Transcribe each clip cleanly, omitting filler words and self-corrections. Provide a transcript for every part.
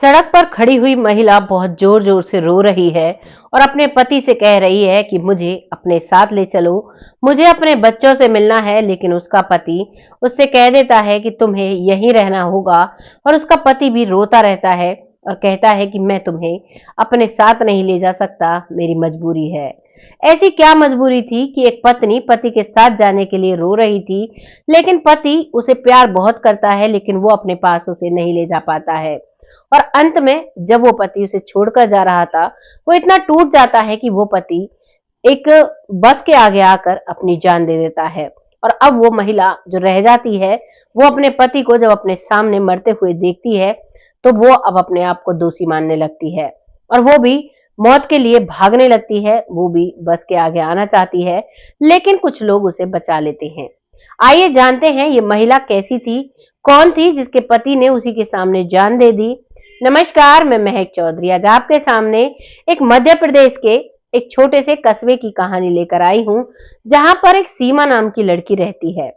सड़क पर खड़ी हुई महिला बहुत जोर जोर से रो रही है और अपने पति से कह रही है कि मुझे अपने साथ ले चलो, मुझे अपने बच्चों से मिलना है। लेकिन उसका पति उससे कह देता है कि तुम्हें यहीं रहना होगा। और उसका पति भी रोता रहता है और कहता है कि मैं तुम्हें अपने साथ नहीं ले जा सकता, मेरी मजबूरी है। ऐसी क्या मजबूरी थी कि एक पत्नी पति के साथ जाने के लिए रो रही थी, लेकिन पति उसे प्यार बहुत करता है, लेकिन वो अपने पास उसे नहीं ले जा पाता है। और अंत में जब वो पति उसे छोड़कर जा रहा था, वो इतना टूट जाता है कि वो पति एक बस के आगे आकर अपनी जान दे देता है। और अब वो महिला जो रह जाती है, वो अपने पति को जब अपने सामने मरते हुए देखती है, तो वो अब अपने आप को दोषी मानने लगती है और वो भी मौत के लिए भागने लगती है। वो भी बस के आगे आना चाहती है, लेकिन कुछ लोग उसे बचा लेते हैं। आइए जानते हैं ये महिला कैसी थी, कौन थी जिसके पति ने उसी के सामने जान दे दी। नमस्कार, मैं महक चौधरी आज आपके सामने एक मध्य प्रदेश के एक छोटे से कस्बे की कहानी लेकर आई हूं, जहां पर एक सीमा नाम की लड़की रहती है।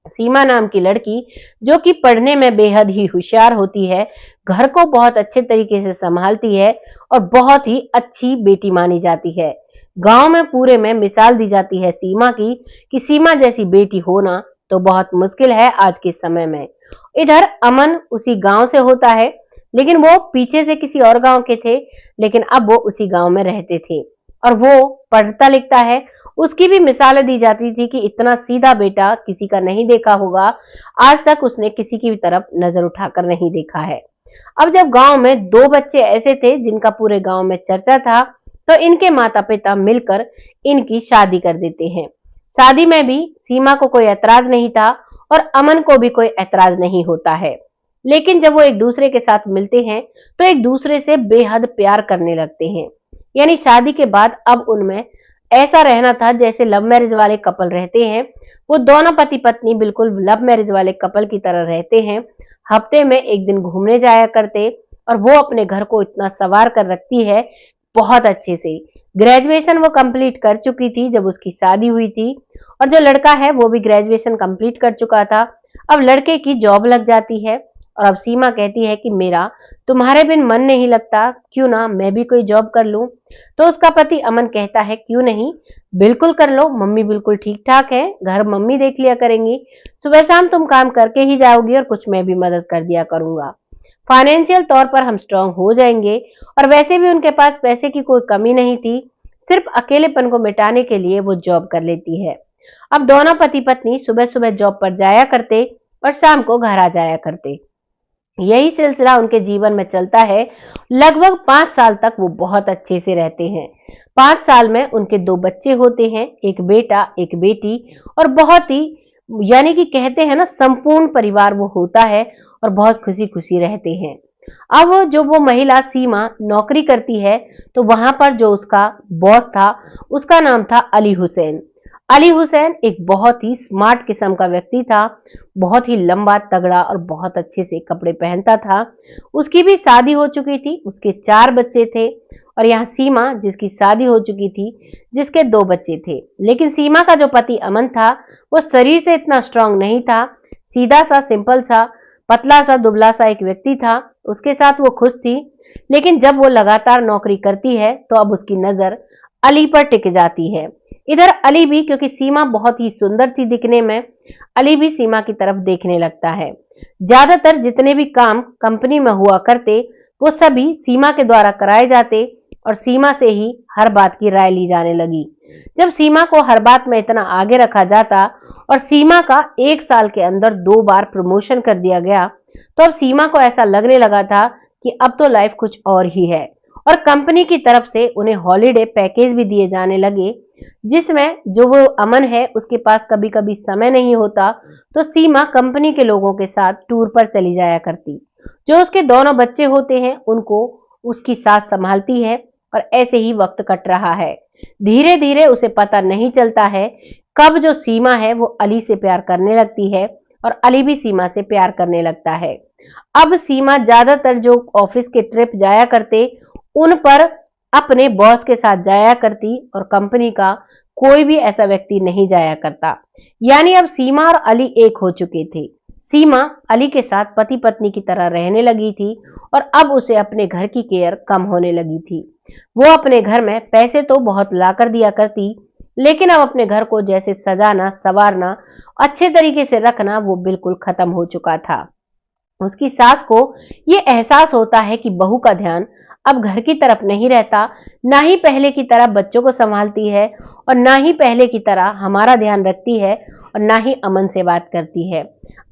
सीमा नाम की लड़की जो कि पढ़ने में बेहद ही होशियार होती है, घर को बहुत अच्छे तरीके से संभालती है और बहुत ही अच्छी बेटी मानी जाती है। गांव में पूरे में मिसाल दी जाती है सीमा की कि सीमा जैसी बेटी होना तो बहुत मुश्किल है आज के समय में। इधर अमन उसी गांव से होता है, लेकिन वो पीछे से किसी और गांव के थे, लेकिन अब वो उसी गांव में रहते थे और वो पढ़ता लिखता है। उसकी भी मिसालें दी जाती थी कि इतना सीधा बेटा किसी का नहीं देखा होगा, आज तक उसने किसी की भी तरफ नजर उठाकर नहीं देखा है। अब जब गांव में दो बच्चे ऐसे थे जिनका पूरे गांव में चर्चा था, तो इनके माता पिता मिलकर इनकी शादी कर देते हैं। शादी में भी सीमा को कोई ऐतराज नहीं था और अमन को भी कोई ऐतराज नहीं होता है। लेकिन जब वो एक दूसरे के साथ मिलते हैं, तो एक दूसरे से बेहद प्यार करने लगते हैं। यानी शादी के बाद अब उनमें ऐसा रहना था जैसे लव मैरिज वाले कपल रहते हैं। वो दोनों पति पत्नी बिल्कुल लव मैरिज वाले कपल की तरह रहते हैं। हफ्ते में एक दिन घूमने जाया करते और वो अपने घर को इतना संवार कर रखती है, बहुत अच्छे से। ग्रेजुएशन वो कंप्लीट कर चुकी थी जब उसकी शादी हुई थी, और जो लड़का है वो भी ग्रेजुएशन कंप्लीट कर चुका था। अब लड़के की जॉब लग जाती है और अब सीमा कहती है कि मेरा तुम्हारे बिन मन नहीं लगता, क्यों ना मैं भी कोई जॉब कर लूं। तो उसका पति अमन कहता है क्यों नहीं, बिल्कुल कर लो, मम्मी बिल्कुल ठीक ठाक है, घर मम्मी देख लिया करेंगी, सुबह शाम तुम काम करके ही जाओगी और कुछ मैं भी मदद कर दिया करूंगा, फाइनेंशियल तौर पर हम स्ट्रांग हो जाएंगे। और वैसे भी उनके पास पैसे की कोई कमी नहीं थी, सिर्फ अकेलेपन को मिटाने के लिए वो जॉब कर लेती है। अब दोनों पति पत्नी सुबह सुबह जॉब पर जाया करते और शाम को घर आ जाया करते। यही सिलसिला उनके जीवन में चलता है। लगभग 5 साल तक वो बहुत अच्छे से रहते हैं। 5 साल में उनके दो बच्चे होते हैं, एक बेटा एक बेटी, और बहुत ही यानी कि कहते हैं ना संपूर्ण परिवार वो होता है और बहुत खुशी खुशी रहते हैं। अब जो वो महिला सीमा नौकरी करती है, तो वहां पर जो उसका बॉस था उसका नाम था अली हुसैन। अली हुसैन एक बहुत ही स्मार्ट किस्म का व्यक्ति था, बहुत ही लंबा तगड़ा और बहुत अच्छे से कपड़े पहनता था। उसकी भी शादी हो चुकी थी, उसके 4 बच्चे थे। और यहाँ सीमा जिसकी शादी हो चुकी थी, जिसके 2 बच्चे थे। लेकिन सीमा का जो पति अमन था, वो शरीर से इतना स्ट्रांग नहीं था, सीधा सा सिंपल सा पतला सा दुबला सा एक व्यक्ति था। उसके साथ वो खुश थी। लेकिन जब वो लगातार नौकरी करती है, तो अब उसकी नजर अली पर टिक जाती है। इधर अली भी, क्योंकि सीमा बहुत ही सुंदर थी दिखने में, अली भी सीमा की तरफ देखने लगता है। ज्यादातर जितने भी काम कंपनी में हुआ करते, वो सभी सीमा के द्वारा कराए जाते और सीमा से ही हर बात की राय ली जाने लगी। जब सीमा को हर बात में इतना आगे रखा जाता और सीमा का 1 साल के अंदर 2 बार प्रमोशन कर दिया गया, तो अब सीमा को ऐसा लगने लगा था कि अब तो लाइफ कुछ और ही है। और कंपनी की तरफ से उन्हें हॉलीडे पैकेज भी दिए जाने लगे, जिसमें जो वो अमन है उसके पास कभी कभी समय नहीं होता, तो सीमा कंपनी के लोगों के साथ टूर पर चली जाया करती। जो उसके दोनों बच्चे होते हैं उनको उसकी सास संभालती है और ऐसे ही वक्त कट रहा है। धीरे धीरे उसे पता नहीं चलता है कब जो सीमा है वो अली से प्यार करने लगती है और अली भी सीमा से प्यार करने लगता है। अब सीमा ज्यादातर जो ऑफिस के ट्रिप जाया करते, उन पर अपने बॉस के साथ जाया करती और कंपनी का कोई भी ऐसा व्यक्ति नहीं जाया करता। यानी अब सीमा और अली एक हो चुके थे। सीमा अली के साथ पति पत्नी की तरह रहने लगी थी और अब उसे अपने घर की केयर कम होने लगी थी। वो अपने घर में पैसे तो बहुत लाकर दिया करती, लेकिन अब अपने घर को जैसे सजाना, संवारना, अच्छे तरीके से रखना वो बिल्कुल खत्म हो चुका था। उसकी सास को ये एहसास होता है कि बहू का ध्यान अब घर की तरफ नहीं रहता, ना ही पहले की तरह बच्चों को संभालती है और ना ही पहले की तरह हमारा ध्यान रखती है और ना ही अमन से बात करती है।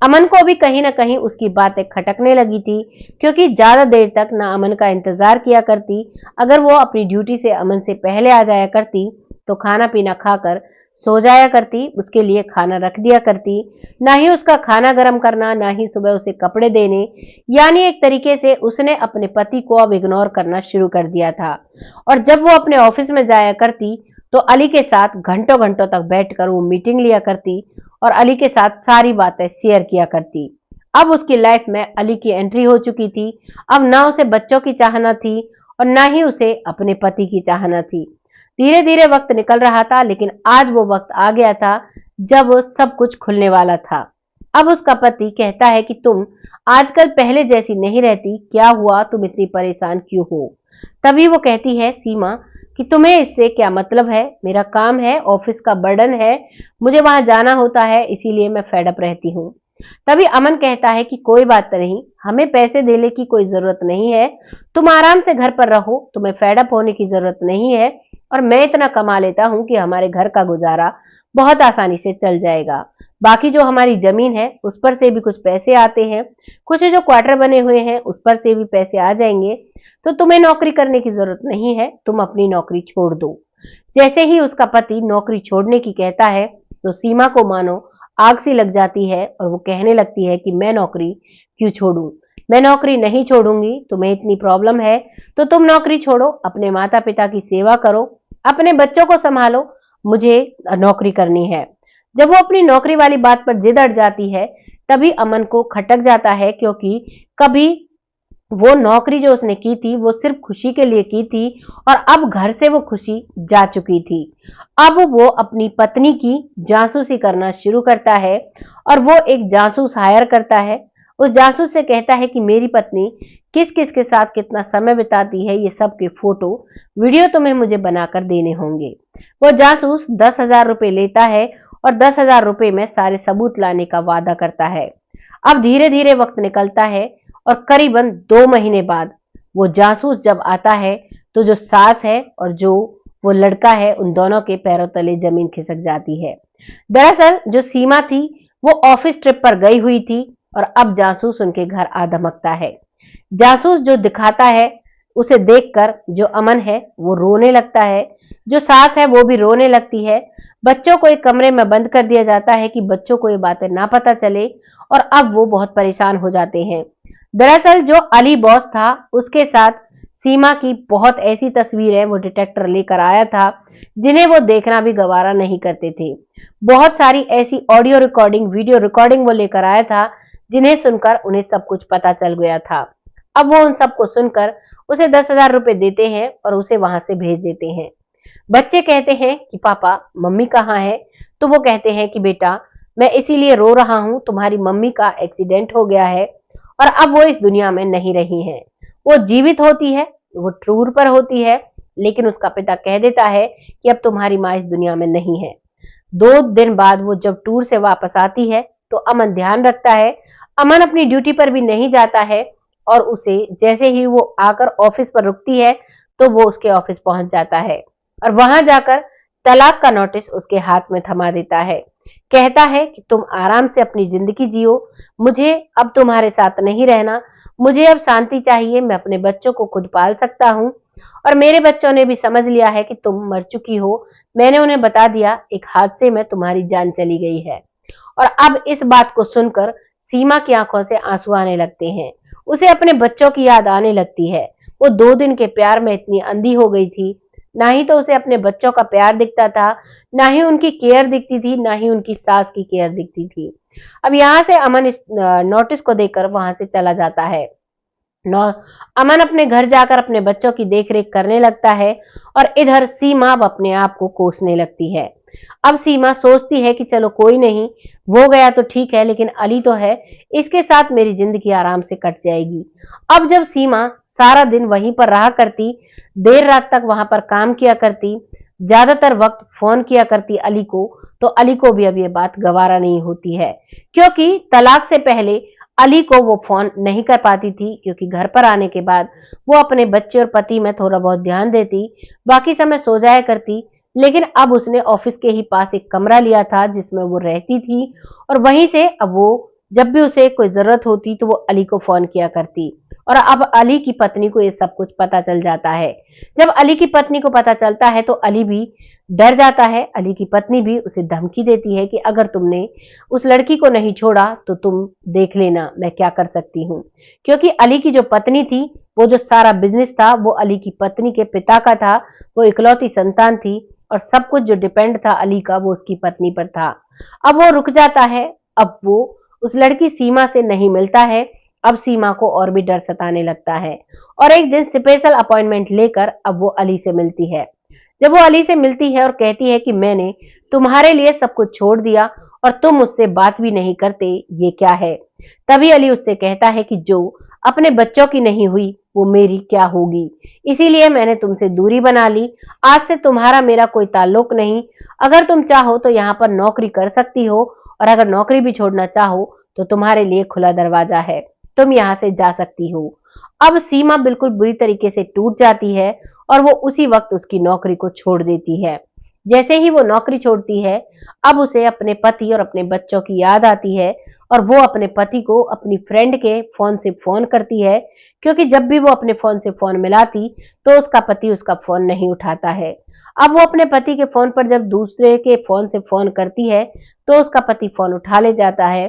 अमन को भी कहीं ना कहीं उसकी बातें खटकने लगी थी, क्योंकि ज्यादा देर तक ना अमन का इंतजार किया करती। अगर वो अपनी ड्यूटी से अमन से पहले आ जाया करती तो खाना पीना खाकर सो जाया करती, उसके लिए खाना रख दिया करती। ना ही उसका खाना गर्म करना, ना ही सुबह उसे कपड़े देने, यानी एक तरीके से उसने अपने पति को अब इग्नोर करना शुरू कर दिया था। और जब वो अपने ऑफिस में जाया करती तो अली के साथ घंटों घंटों तक बैठकर वो मीटिंग लिया करती और अली के साथ सारी बातें शेयर किया करती। अब उसकी लाइफ में अली की एंट्री हो चुकी थी। अब ना उसे बच्चों की चाहना थी और ना ही उसे अपने पति की चाहना थी। धीरे धीरे वक्त निकल रहा था, लेकिन आज वो वक्त आ गया था जब वो सब कुछ खुलने वाला था। अब उसका पति कहता है कि तुम आजकल पहले जैसी नहीं रहती, क्या हुआ, तुम इतनी परेशान क्यों हो? तभी वो कहती है सीमा कि तुम्हें इससे क्या मतलब है, मेरा काम है, ऑफिस का बर्डन है, मुझे वहां जाना होता है, इसीलिए मैं फेड अप रहती हूँ। तभी अमन कहता है कि कोई बात नहीं, हमें पैसे देने की कोई जरूरत नहीं है, तुम आराम से घर पर रहो, तुम्हें फेड अप होने की जरूरत नहीं है और मैं इतना कमा लेता हूं कि हमारे घर का गुजारा बहुत आसानी से चल जाएगा। बाकी जो हमारी जमीन है उस पर से भी कुछ पैसे आते हैं, कुछ जो क्वार्टर बने हुए हैं उस पर से भी पैसे आ जाएंगे, तो तुम्हें नौकरी करने की जरूरत नहीं है, तुम अपनी नौकरी छोड़ दो। जैसे ही उसका पति नौकरी छोड़ने की कहता है तो सीमा को मानो आग सी लग जाती है और वो कहने लगती है कि मैं नौकरी क्यों छोड़ूं, मैं नौकरी नहीं छोड़ूंगी, तुम्हें इतनी प्रॉब्लम है तो तुम नौकरी छोड़ो, अपने माता पिता की सेवा करो, अपने बच्चों को संभालो, मुझे नौकरी करनी है। जब वो अपनी नौकरी वाली बात पर जिद अड़ जाती है तभी अमन को खटक जाता है, क्योंकि कभी वो नौकरी जो उसने की थी वो सिर्फ खुशी के लिए की थी और अब घर से वो खुशी जा चुकी थी। अब वो अपनी पत्नी की जासूसी करना शुरू करता है और वो एक जासूस हायर करता है। उस जासूस से कहता है कि मेरी पत्नी किस किस के साथ कितना समय बिताती है, ये सब के फोटो वीडियो तुम्हें मुझे बनाकर देने होंगे। वो जासूस 10,000 रुपए लेता है और 10,000 रुपए में सारे सबूत लाने का वादा करता है। अब धीरे धीरे वक्त निकलता है और करीबन 2 महीने बाद वो जासूस जब आता है तो जो सास है और जो वो लड़का है उन दोनों के पैरों तले जमीन खिसक जाती है। दरअसल जो सीमा थी वो ऑफिस ट्रिप पर गई हुई थी और अब जासूस उनके घर आ धमकता है। जासूस जो दिखाता है उसे देखकर जो अमन है वो रोने लगता है, जो सास है वो भी रोने लगती है। बच्चों को एक कमरे में बंद कर दिया जाता है कि बच्चों को ये बातें ना पता चले और अब वो बहुत परेशान हो जाते हैं। दरअसल जो अली बॉस था उसके साथ सीमा की बहुत ऐसी तस्वीरें वो डिटेक्टर लेकर आया था जिन्हें वो देखना भी गवारा नहीं करते थे। बहुत सारी ऐसी ऑडियो रिकॉर्डिंग, वीडियो रिकॉर्डिंग वो लेकर आया था जिन्हें सुनकर उन्हें सब कुछ पता चल गया था। अब वो उन सबको सुनकर उसे 10,000 रुपए देते हैं और उसे वहां से भेज देते हैं। बच्चे कहते हैं कि पापा मम्मी कहाँ है? तो वो कहते हैं कि बेटा मैं इसीलिए रो रहा हूं, तुम्हारी मम्मी का एक्सीडेंट हो गया है और अब वो इस दुनिया में नहीं रही है। वो जीवित होती है, वो टूर पर होती है, लेकिन उसका पिता कह देता है कि अब तुम्हारी माँ इस दुनिया में नहीं है। 2 दिन बाद वो जब टूर से वापस आती है तो अमन ध्यान रखता है। अमन अपनी ड्यूटी पर भी नहीं जाता है और उसे जैसे ही वो आकर ऑफिस पर रुकती है तो वो उसके ऑफिस पहुंच जाता है और वहां जाकर तलाक का नोटिस उसके हाथ में थमा देता है। कहता है कि तुम आराम से अपनी जिंदगी जियो, मुझे अब तुम्हारे साथ नहीं रहना, मुझे अब शांति चाहिए, मैं अपने बच्चों को खुद पाल सकता हूँ और मेरे बच्चों ने भी समझ लिया है कि तुम मर चुकी हो, मैंने उन्हें बता दिया एक हादसे में तुम्हारी जान चली गई है। और अब इस बात को सुनकर सीमा की आंखों से आंसू आने लगते हैं, उसे अपने बच्चों की याद आने लगती है। वो 2 दिन के प्यार में इतनी अंधी हो गई थी, ना ही तो उसे अपने बच्चों का प्यार दिखता था, ना ही उनकी केयर दिखती थी, ना ही उनकी सास की केयर दिखती थी। अब यहाँ से अमन इस नोटिस को देकर वहां से चला जाता है। अमन अपने घर जाकर अपने बच्चों की देखरेख करने लगता है और इधर सीमा अब अपने आप को कोसने लगती है। अब सीमा सोचती है कि चलो कोई नहीं, वो गया तो ठीक है, लेकिन अली तो है, इसके साथ मेरी जिंदगी आराम से कट जाएगी। अब जब सीमा सारा दिन वहीं पर रहा करती, देर रात तक वहां पर काम किया करती, ज्यादातर वक्त फोन किया करती अली को, तो अली को भी अब ये बात गवारा नहीं होती है, क्योंकि तलाक से पहले अली को वो फोन नहीं कर पाती थी, क्योंकि घर पर आने के बाद वो अपने बच्चे और पति में थोड़ा बहुत ध्यान देती, बाकी समय सो जाया करती। लेकिन अब उसने ऑफिस के ही पास एक कमरा लिया था जिसमें वो रहती थी, और वहीं से अब वो जब भी उसे कोई जरूरत होती तो वो अली को फोन किया करती। और अब अली की पत्नी को ये सब कुछ पता चल जाता है। जब अली की पत्नी को पता चलता है तो अली भी डर जाता है। अली की पत्नी भी उसे धमकी देती है कि अगर तुमने उस लड़की को नहीं छोड़ा तो तुम देख लेना मैं क्या कर सकती हूँ, क्योंकि अली की जो पत्नी थी, वो जो सारा बिजनेस था वो अली की पत्नी के पिता का था, वो इकलौती संतान थी, और सब कुछ जो डिपेंड था अली का वो उसकी पत्नी पर था। अब वो रुक जाता है। अब वो उस लड़की सीमा से नहीं मिलता है। अब सीमा को और भी डर सताने लगता है, और एक दिन स्पेशल अपॉइंटमेंट लेकर अब वो अली से मिलती है। जब वो अली से मिलती है और कहती है कि मैंने तुम्हारे लिए सब कुछ छोड़ दिया और तुम मुझसे बात भी नहीं करते, ये क्या है? तभी अली उससे कहता है कि जो अपने बच्चों की नहीं हुई वो मेरी क्या होगी, इसीलिए मैंने तुमसे दूरी बना ली। आज से तुम्हारा मेरा कोई ताल्लुक नहीं। अगर तुम चाहो तो यहाँ पर नौकरी कर सकती हो, और अगर नौकरी भी छोड़ना चाहो तो तुम्हारे लिए खुला दरवाजा है, तुम यहाँ से जा सकती हो। अब सीमा बिल्कुल बुरी तरीके से टूट जाती है और वो उसी वक्त उसकी नौकरी को छोड़ देती है। जैसे ही वो नौकरी छोड़ती है, अब उसे अपने पति और अपने बच्चों की याद आती है, और वो अपने पति को अपनी फ्रेंड के फोन से फोन करती है, क्योंकि जब भी वो अपने फोन से फोन मिलाती तो उसका पति उसका फोन नहीं उठाता है। अब वो अपने पति के फोन पर जब दूसरे के फोन से फोन करती है तो उसका पति फोन उठा ले जाता है।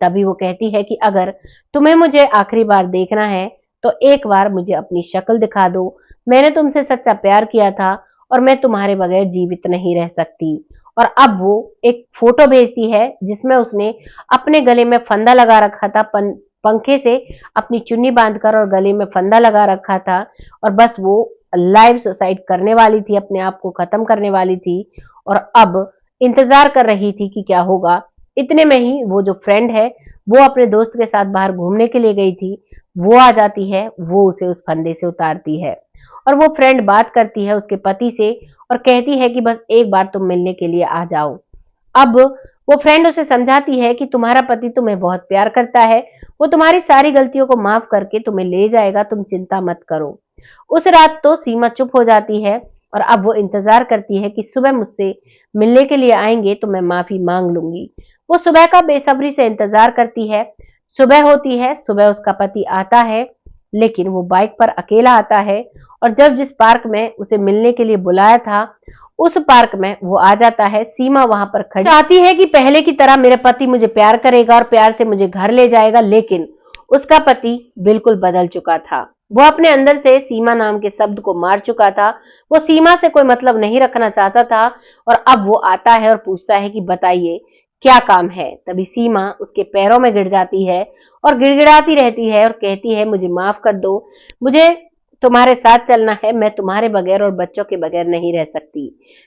तभी वो कहती है कि अगर तुम्हें मुझे आखिरी बार देखना है तो एक बार मुझे अपनी शक्ल दिखा दो, मैंने तुमसे सच्चा प्यार किया था और मैं तुम्हारे बगैर जीवित नहीं रह सकती। और अब वो एक फोटो भेजती है जिसमें उसने अपने गले में फंदा लगा रखा था, पंखे से अपनी चुन्नी बांधकर और गले में फंदा लगा रखा था, और बस वो लाइव सुसाइड करने वाली थी, अपने आप को खत्म करने वाली थी, और अब इंतजार कर रही थी कि क्या होगा। इतने में ही वो जो फ्रेंड है वो अपने दोस्त के साथ बाहर घूमने के लिए गई थी, वो आ जाती है, वो उसे उस फंदे से उतारती है, और वो फ्रेंड बात करती है उसके पति से और कहती है कि बस एक बार तुम मिलने के लिए आ जाओ। अब वो फ्रेंड उसे समझाती है कि तुम्हारा पति तुम्हें बहुत प्यार करता है, वो तुम्हारी सारी गलतियों को माफ करके तुम्हें ले जाएगा, तुम चिंता मत करो। उस रात तो सीमा चुप हो जाती है, और अब वो इंतजार करती है कि सुबह मुझसे मिलने के लिए आएंगे तो मैं माफी मांग लूंगी। वो सुबह का बेसब्री से इंतजार करती है। सुबह होती है, सुबह उसका पति आता है, लेकिन वो बाइक पर अकेला आता है, और जब जिस पार्क में उसे मिलने के लिए बुलाया था उस पार्क में वो आ जाता है। सीमा वहां पर खड़ी चाहती है कि पहले की तरह मेरा पति मुझे प्यार करेगा और प्यार से मुझे घर ले जाएगा, लेकिन उसका पति बिल्कुल बदल चुका था। वो अपने अंदर से सीमा नाम के शब्द को मार चुका था। वो सीमा से कोई मतलब नहीं रखना चाहता था, और अब वो आता है और पूछता है कि बताइए क्या काम है। तभी सीमा उसके पैरों में गिर जाती है और गिड़गिड़ाती रहती है और कहती है मुझे माफ कर दो, मुझे तुम्हारे साथ चलना है, मैं तुम्हारे बगैर और बच्चों के बगैर नहीं रह सकती।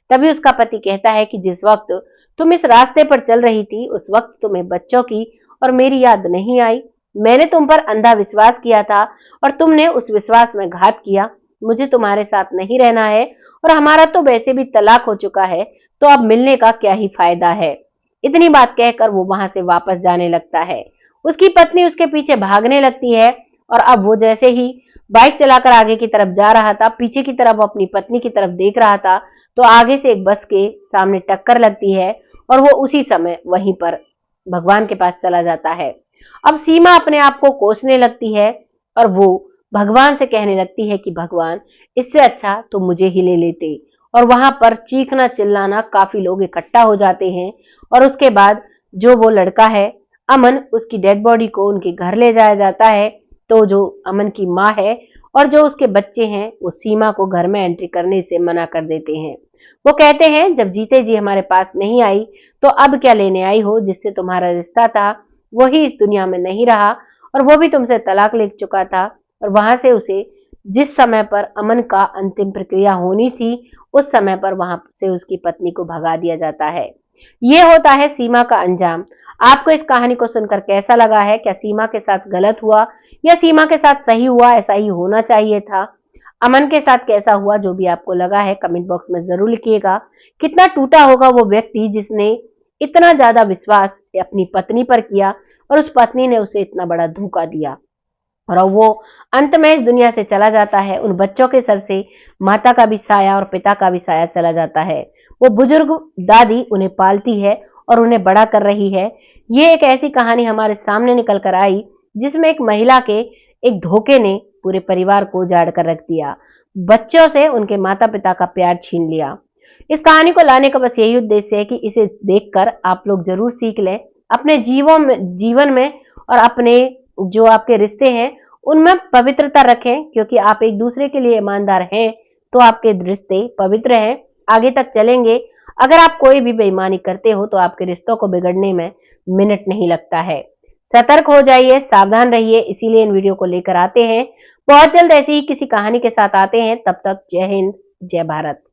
तभी उसका पति कहता है कि जिस वक्त तुम इस रास्ते पर चल रही थी उस वक्त तुम्हें बच्चों की और मेरी याद नहीं आई। मैंने तुम पर अंधा विश्वास किया था और तुमने उस विश्वास में घात किया। मुझे तुम्हारे साथ नहीं रहना है, और हमारा तो वैसे भी तलाक हो चुका है, तो अब मिलने का क्या ही फायदा है। इतनी बात कहकर वो वहां से वापस जाने लगता है। उसकी पत्नी उसके पीछे भागने लगती है, और अब वो जैसे ही बाइक चलाकर आगे की तरफ जा रहा था, पीछे की तरफ अपनी पत्नी की तरफ देख रहा था, तो आगे से एक बस के सामने टक्कर लगती है, और वो उसी समय वहीं पर भगवान के पास चला जाता है। अब सीमा अपने आप को कोसने लगती है, और वो भगवान से कहने लगती है कि भगवान, इससे अच्छा तो मुझे ही ले लेते। और वहां पर चीखना चिल्लाना, काफी लोग इकट्ठा हो जाते हैं, और उसके बाद जो वो लड़का है अमन, उसकी डेड बॉडी को उनके घर ले जाया जाता है। तो जो अमन की माँ है और जो उसके बच्चे हैं वो सीमा को घर में एंट्री करने से मना कर देते हैं। वो कहते हैं जब जीते जी हमारे पास नहीं आई तो अब क्या लेने आई हो, जिससे तुम्हारा रिश्ता था वही इस दुनिया में नहीं रहा, और वो भी तुमसे तलाक ले चुका था, और वहां से उसे जिस समय पर अमन का अंतिम प्रक्रिया होनी थी, उस समय पर वहां से उसकी पत्नी को भगा दिया जाता है। ये होता है सीमा का अंजाम। आपको इस कहानी को सुनकर कैसा लगा है? क्या सीमा के साथ गलत हुआ या सीमा के साथ सही हुआ? ऐसा ही होना चाहिए था? अमन के साथ कैसा हुआ? जो भी आपको लगा है कमेंट बॉक्स में जरूर लिखिएगा। कितना टूटा होगा वो व्यक्ति जिसने इतना ज्यादा विश्वास अपनी पत्नी पर किया और उस पत्नी ने उसे इतना बड़ा धोखा दिया, और अब वो अंत में इस दुनिया से चला जाता है। उन बच्चों के सर से माता का भी साया और पिता का भी साया चला जाता है। वो बुजुर्ग दादी उन्हें पालती है और उन्हें बड़ा कर रही है। ये एक ऐसी कहानी हमारे सामने निकल कर आई जिसमें एक महिला के एक धोखे ने पूरे परिवार को उजाड़ कर रख दिया, बच्चों से उनके माता पिता का प्यार छीन लिया। इस कहानी को लाने का बस यही उद्देश्य है कि इसे देखकर आप लोग जरूर सीख लें अपने जीवन में और अपने जो आपके रिश्ते हैं उनमें पवित्रता रखें, क्योंकि आप एक दूसरे के लिए ईमानदार हैं तो आपके रिश्ते पवित्र हैं, आगे तक चलेंगे। अगर आप कोई भी बेईमानी करते हो तो आपके रिश्तों को बिगड़ने में मिनट नहीं लगता है। सतर्क हो जाइए, सावधान रहिए, इसीलिए इन वीडियो को लेकर आते हैं। बहुत जल्द ऐसी ही किसी कहानी के साथ आते हैं। तब तक जय हिंद, जय भारत।